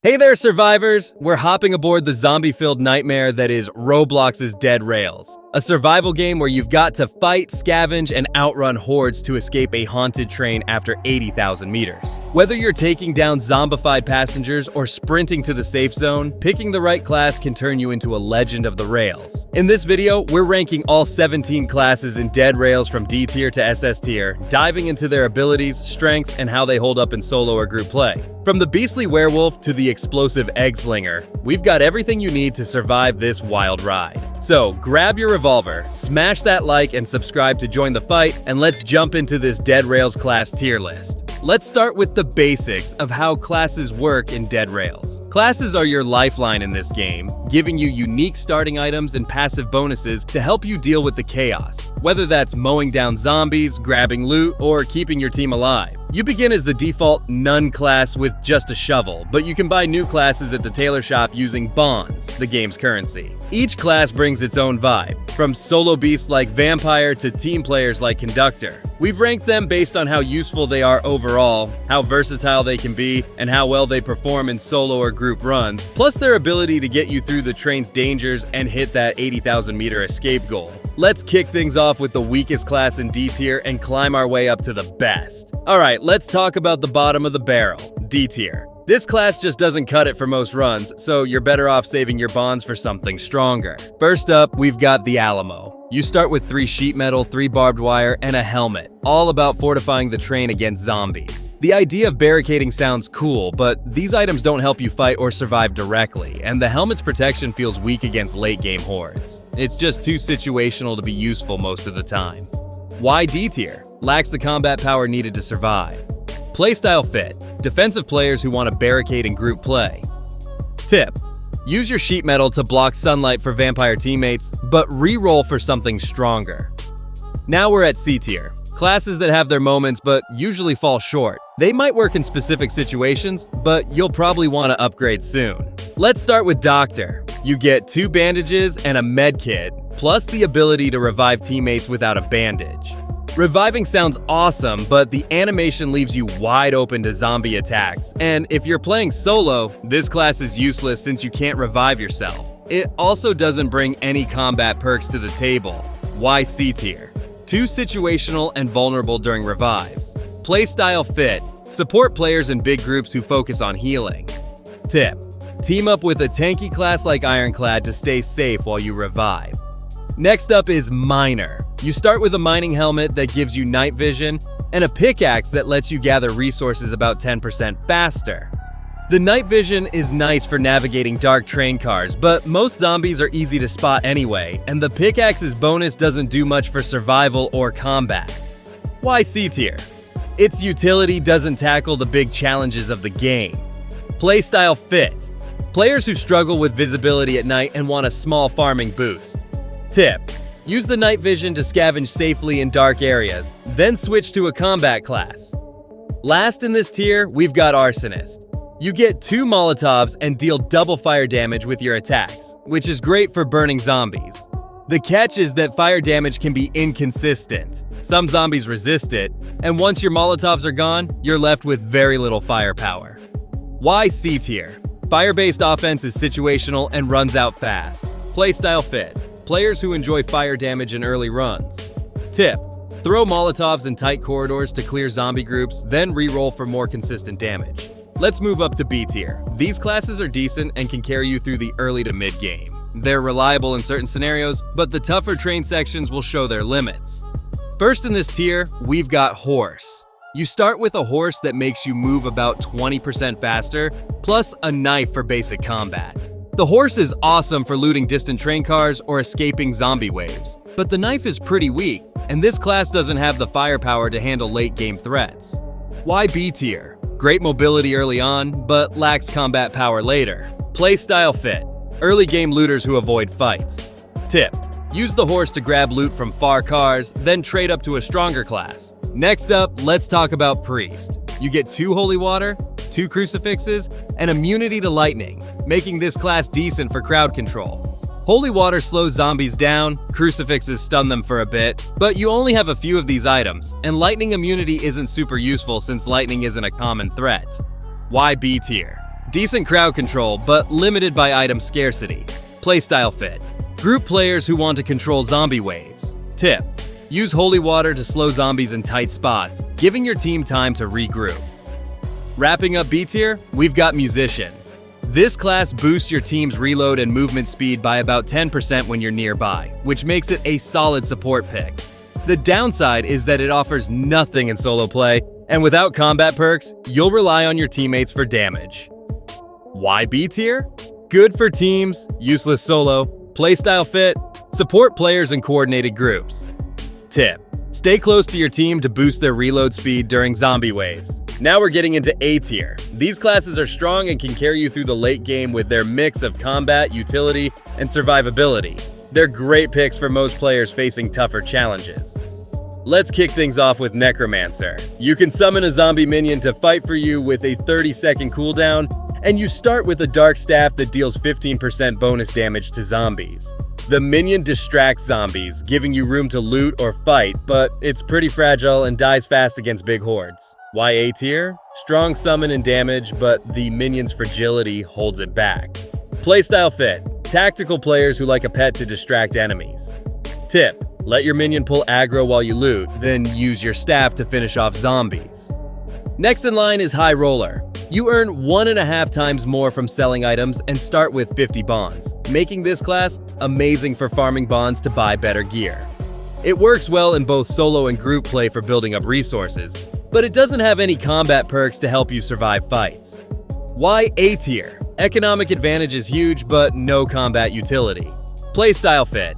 Hey there, survivors! We're hopping aboard the zombie-filled nightmare that is Roblox's Dead Rails, a survival game where you've got to fight, scavenge, and outrun hordes to escape a haunted train after 80,000 meters. Whether you're taking down zombified passengers or sprinting to the safe zone, picking the right class can turn you into a legend of the rails. In this video, we're ranking all 17 classes in Dead Rails from D tier to SS tier, diving into their abilities, strengths, and how they hold up in solo or group play. From the beastly werewolf to the explosive egg slinger, we've got everything you need to survive this wild ride. So grab your revolver, smash that like and subscribe to join the fight, and let's jump into this Dead Rails class tier list. Let's start with the basics of how classes work in Dead Rails. Classes are your lifeline in this game, giving you unique starting items and passive bonuses to help you deal with the chaos, whether that's mowing down zombies, grabbing loot, or keeping your team alive. You begin as the default None class with just a shovel, but you can buy new classes at the tailor shop using bonds, the game's currency. Each class brings its own vibe, from solo beasts like Vampire to team players like Conductor. We've ranked them based on how useful they are overall, how versatile they can be, and how well they perform in solo or group runs, plus their ability to get you through the train's dangers and hit that 80,000 meter escape goal. Let's kick things off with the weakest class in D tier and climb our way up to the best. Alright, let's talk about the bottom of the barrel, D tier. This class just doesn't cut it for most runs, so you're better off saving your bonds for something stronger. First up, we've got the Alamo. You start with 3 sheet metal, 3 barbed wire, and a helmet, all about fortifying the train against zombies. The idea of barricading sounds cool, but these items don't help you fight or survive directly, and the helmet's protection feels weak against late-game hordes. It's just too situational to be useful most of the time. Why D tier? Lacks the combat power needed to survive. Playstyle fit. Defensive players who want to barricade in group play. Tip: use your sheet metal to block sunlight for vampire teammates, but re-roll for something stronger. Now we're at C tier. Classes that have their moments but usually fall short. They might work in specific situations, but you'll probably want to upgrade soon. Let's start with Doctor. You get 2 bandages and a med kit, plus the ability to revive teammates without a bandage. Reviving sounds awesome, but the animation leaves you wide open to zombie attacks, and if you're playing solo, this class is useless since you can't revive yourself. It also doesn't bring any combat perks to the table. Why C tier? Too situational and vulnerable during revives. Playstyle fit. Support players in big groups who focus on healing. Tip: team up with a tanky class like Ironclad to stay safe while you revive. Next up is Miner. You start with a mining helmet that gives you night vision and a pickaxe that lets you gather resources about 10% faster. The night vision is nice for navigating dark train cars, but most zombies are easy to spot anyway, and the pickaxe's bonus doesn't do much for survival or combat. Why C tier? Its utility doesn't tackle the big challenges of the game. Playstyle fit. Players who struggle with visibility at night and want a small farming boost. Tip: use the night vision to scavenge safely in dark areas, then switch to a combat class. Last in this tier, we've got Arsonist. You get 2 Molotovs and deal double fire damage with your attacks, which is great for burning zombies. The catch is that fire damage can be inconsistent. Some zombies resist it, and once your Molotovs are gone, you're left with very little firepower. Why C tier? Fire-based offense is situational and runs out fast. Playstyle fit. Players who enjoy fire damage in early runs. Tip: throw Molotovs in tight corridors to clear zombie groups, then re-roll for more consistent damage. Let's move up to B tier. These classes are decent and can carry you through the early to mid game. They're reliable in certain scenarios, but the tougher train sections will show their limits. First in this tier, we've got Horse. You start with a horse that makes you move about 20% faster, plus a knife for basic combat. The horse is awesome for looting distant train cars or escaping zombie waves, but the knife is pretty weak, and this class doesn't have the firepower to handle late-game threats. Why B tier? Great mobility early on, but lacks combat power later. Playstyle fit. Early game looters who avoid fights. Tip: use the horse to grab loot from far cars, then trade up to a stronger class. Next up, let's talk about Priest. You get 2 holy water, 2 crucifixes, and immunity to lightning, making this class decent for crowd control. Holy water slows zombies down, crucifixes stun them for a bit, but you only have a few of these items, and lightning immunity isn't super useful since lightning isn't a common threat. Why B tier? Decent crowd control, but limited by item scarcity. Playstyle fit. Group players who want to control zombie waves. Tip: use holy water to slow zombies in tight spots, giving your team time to regroup. Wrapping up B tier, we've got Musician. This class boosts your team's reload and movement speed by about 10% when you're nearby, which makes it a solid support pick. The downside is that it offers nothing in solo play, and without combat perks, you'll rely on your teammates for damage. Why B tier? Good for teams, useless solo, playstyle fit, support players in coordinated groups. Tip: stay close to your team to boost their reload speed during zombie waves. Now we're getting into A tier. These classes are strong and can carry you through the late game with their mix of combat, utility, and survivability. They're great picks for most players facing tougher challenges. Let's kick things off with Necromancer. You can summon a zombie minion to fight for you with a 30-second cooldown, and you start with a dark staff that deals 15% bonus damage to zombies. The minion distracts zombies, giving you room to loot or fight, but it's pretty fragile and dies fast against big hordes. Why A tier? Strong summon and damage, but the minion's fragility holds it back. Playstyle fit. Tactical players who like a pet to distract enemies. Tip: let your minion pull aggro while you loot, then use your staff to finish off zombies. Next in line is High Roller. You earn 1.5 times more from selling items and start with 50 bonds, making this class amazing for farming bonds to buy better gear. It works well in both solo and group play for building up resources, but it doesn't have any combat perks to help you survive fights. Why A tier? Economic advantage is huge, but no combat utility. Playstyle fit.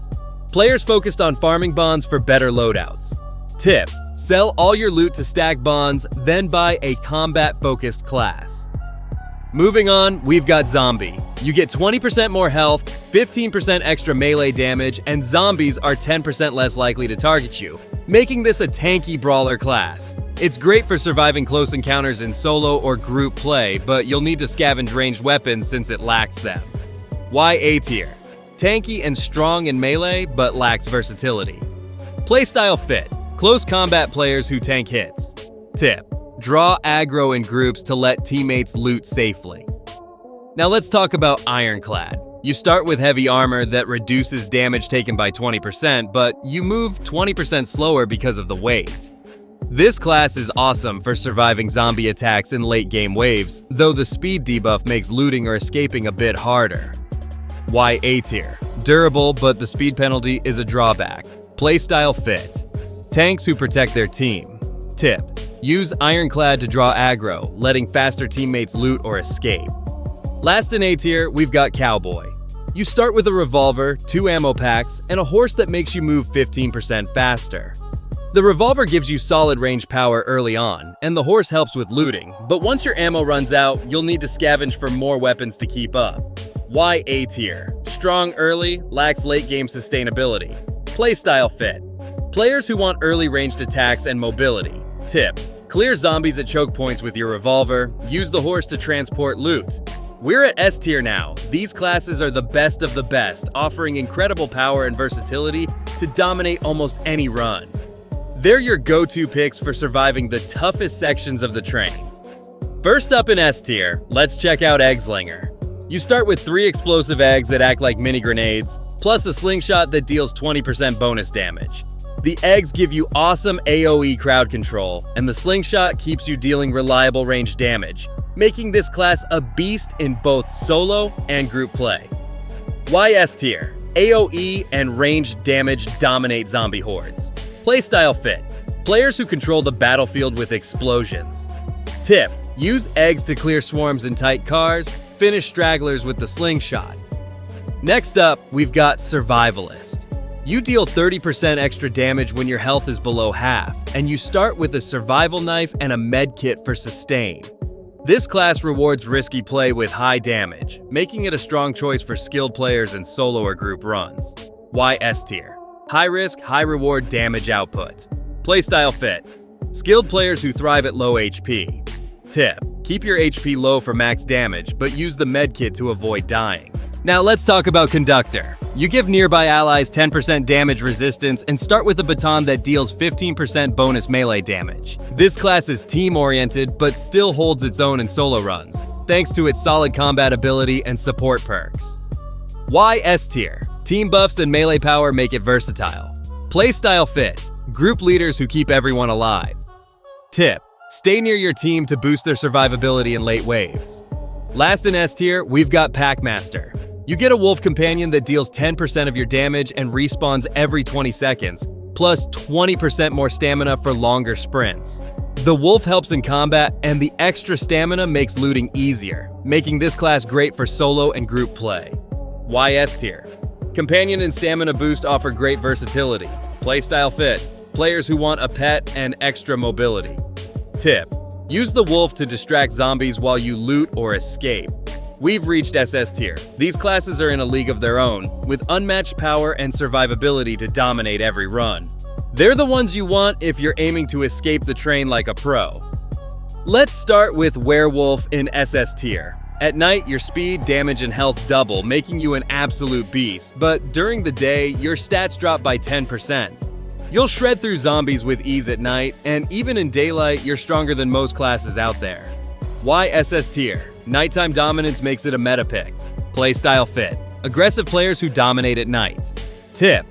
Players focused on farming bonds for better loadouts. Tip: sell all your loot to stack bonds, then buy a combat-focused class. Moving on, we've got Zombie. You get 20% more health, 15% extra melee damage, and zombies are 10% less likely to target you, making this a tanky brawler class. It's great for surviving close encounters in solo or group play, but you'll need to scavenge ranged weapons since it lacks them. Why A tier? Tanky and strong in melee, but lacks versatility. Playstyle fit. Close combat players who tank hits. Tip: draw aggro in groups to let teammates loot safely. Now let's talk about Ironclad. You start with heavy armor that reduces damage taken by 20%, but you move 20% slower because of the weight. This class is awesome for surviving zombie attacks in late game waves, though the speed debuff makes looting or escaping a bit harder. Why A tier? Durable, but the speed penalty is a drawback. Playstyle fit. Tanks who protect their team. Tip: use Ironclad to draw aggro, letting faster teammates loot or escape. Last in A tier, we've got Cowboy. You start with a revolver, 2 ammo packs, and a horse that makes you move 15% faster. The revolver gives you solid range power early on, and the horse helps with looting, but once your ammo runs out, you'll need to scavenge for more weapons to keep up. Why A tier? Strong early, lacks late game sustainability. Playstyle fit. Players who want early ranged attacks and mobility. Tip: clear zombies at choke points with your revolver, use the horse to transport loot. We're at S tier now. These classes are the best of the best, offering incredible power and versatility to dominate almost any run. They're your go-to picks for surviving the toughest sections of the train. First up in S tier, let's check out Eggslinger. You start with 3 explosive eggs that act like mini grenades, plus a slingshot that deals 20% bonus damage. The eggs give you awesome AoE crowd control, and the slingshot keeps you dealing reliable range damage, making this class a beast in both solo and group play. Why S tier? AoE and ranged damage dominate zombie hordes. Playstyle fit. Players who control the battlefield with explosions. Tip: use eggs to clear swarms in tight cars, finish stragglers with the slingshot. Next up, we've got Survivalist. You deal 30% extra damage when your health is below half, and you start with a survival knife and a med kit for sustain. This class rewards risky play with high damage, making it a strong choice for skilled players in solo or group runs. Why S tier? High risk, high reward damage output. Playstyle fit. Skilled players who thrive at low HP. Tip: keep your HP low for max damage, but use the medkit to avoid dying. Now let's talk about Conductor. You give nearby allies 10% damage resistance and start with a baton that deals 15% bonus melee damage. This class is team-oriented, but still holds its own in solo runs. thanks to its solid combat ability and support perks. Why S tier? Team buffs and melee power make it versatile. Playstyle fit, group leaders who keep everyone alive. Tip, stay near your team to boost their survivability in late waves. Last in S tier, we've got Packmaster. You get a wolf companion that deals 10% of your damage and respawns every 20 seconds, plus 20% more stamina for longer sprints. The wolf helps in combat, and the extra stamina makes looting easier, making this class great for solo and group play. Why S tier? Companion and stamina boost offer great versatility. Playstyle fit, players who want a pet and extra mobility. Tip, use the wolf to distract zombies while you loot or escape. We've reached SS tier. These classes are in a league of their own, with unmatched power and survivability to dominate every run. They're the ones you want if you're aiming to escape the train like a pro. Let's start with Werewolf in SS tier. At night, your speed, damage, and health double, making you an absolute beast, but during the day, your stats drop by 10%. You'll shred through zombies with ease at night, and even in daylight, you're stronger than most classes out there. Why SS tier? Nighttime dominance makes it a meta pick. Playstyle fit, aggressive players who dominate at night. Tip,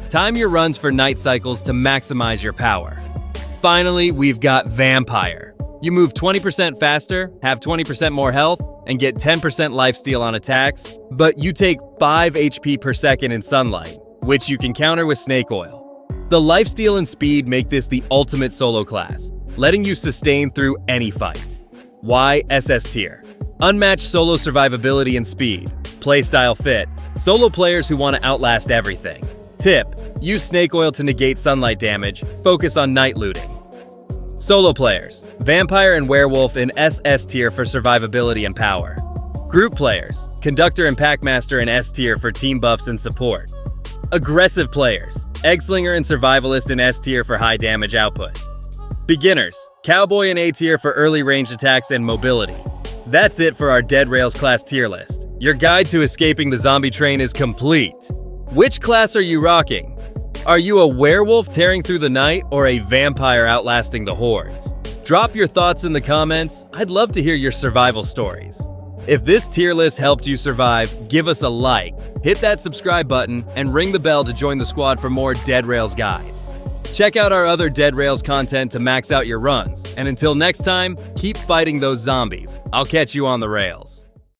time your runs for night cycles to maximize your power. Finally, we've got Vampire. You move 20% faster, have 20% more health, and get 10% lifesteal on attacks, but you take 5 HP per second in sunlight, which you can counter with snake oil. The lifesteal and speed make this the ultimate solo class, letting you sustain through any fight. Why SS tier? Unmatched solo survivability and speed. Playstyle fit, solo players who want to outlast everything. Tip, use snake oil to negate sunlight damage, focus on night looting. Solo players, Vampire and Werewolf in SS tier for survivability and power. Group players, Conductor and Packmaster in S tier for team buffs and support. Aggressive players, Eggslinger and Survivalist in S tier for high damage output. Beginners, Cowboy in A tier for early ranged attacks and mobility. That's it for our Dead Rails class tier list. Your guide to escaping the zombie train is complete. Which class are you rocking? Are you a werewolf tearing through the night or a vampire outlasting the hordes? Drop your thoughts in the comments. I'd love to hear your survival stories. If this tier list helped you survive, give us a like, hit that subscribe button, and ring the bell to join the squad for more Dead Rails guides. Check out our other Dead Rails content to max out your runs, and until next time, keep fighting those zombies. I'll catch you on the rails.